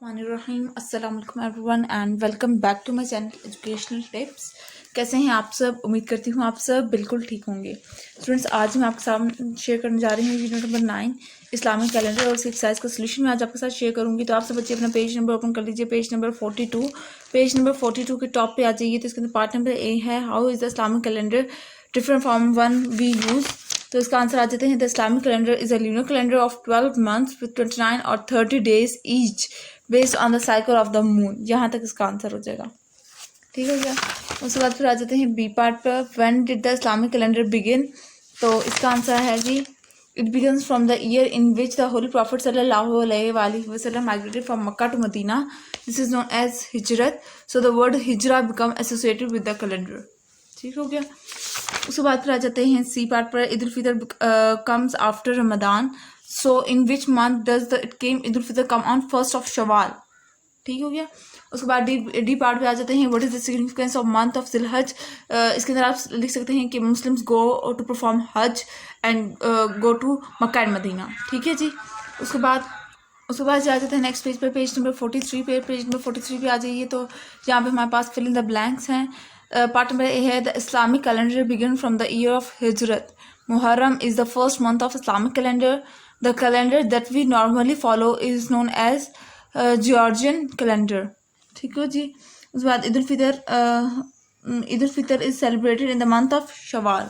रहीम अस्सलाम वालेकुम everyone and welcome back to my channel educational tips. कैसे हैं आप सब? उम्मीद करती हूँ आप सब बिल्कुल ठीक होंगे। स्टूडेंट्स, आज मैं आपके साथ शेयर करने जा रही हूँ यूनिट नंबर 9 इस्लामिक कैलेंडर और एक्सरसाइज का सोल्यूशन मैं आज आपके साथ शेयर करूँगी। तो आप सब बच्चे अपना पेज नंबर ओपन कर लीजिए, पेज नंबर 42। पेज नंबर 42 के टॉप पे आ जाइए। तो इसके अंदर पार्ट नंबर ए है, how is the Islamic calendar different from one we use. तो इसका आंसर आ जाते हैं, the Islamic calendar is a lunar calendar of 12 months with 29 और 30 days each based on the cycle of the moon. यहाँ तक इसका आंसर हो जाएगा। ठीक हो गया। उसके बाद फिर आ जाते हैं बी पार्ट पर, when did the Islamic calendar begin. तो इसका आंसर है जी, it begins from the year in which the holy prophet सल्लल्लाहु अलैहि वसल्लम migrated from Mecca to Medina. This is known as हिजरत। सो द वर्ड हिजरा become associated with the calendar. ठीक हो गया। उसके बाद फिर आ जाते हैं सी पार्ट पर, ईद उल फितर comes after Ramadan. So in which month does the it came ईद उल फितर कम ऑन 1st of शवाल। ठीक हो गया। उसके बाद डी पार्ट पे आ जाते हैं, what is the significance of month of जिलहज। इसके अंदर आप लिख सकते हैं कि मुस्लिम्स गो टू परफॉर्म हज and go to Mecca and Medina. ठीक है जी। उसके बाद आ जाते हैं नेक्स्ट पेज पे, पेज नंबर 43 पे। पेज नंबर 43 पे आ जाइए। तो यहाँ पे हमारे पास फिल इन द ब्लैंक्स हैं। पार्ट नंबर ए है, the Islamic calendar begin from the year of हिजरत। Muharram is the first month of Islamic calendar. The calendar that we normally follow is known as Georgian calendar. ठीक है जी। उसके बाद ईद उल फितर is celebrated in the month of शवाल।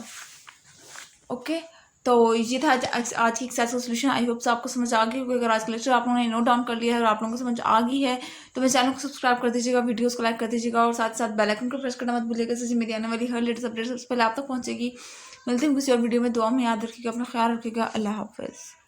ओके, तो ये था आज की एक्सरसाइज का सोल्यूशन। आई होप से आपको समझ आ गई होगी। अगर आज का लेक्चर आप लोगों ने नोट डाउन कर लिया है और आप लोगों को समझ आ गई है तो मेरे चैनल को सब्सक्राइब कर दीजिएगा, वीडियोस को लाइक कर दीजिएगा और साथ साथ बेल आइकन को प्रेस करना मत भूलिएगा, जिससे मेरी आने वाली हर लेटेस्ट अपडेट सबसे पहले आप तक पहुंचेगी। मिलते हैं किसी और वीडियो में। दुआ में याद रखिएगा, अपना ख्याल रखिएगा। अल्लाह हाफिज़।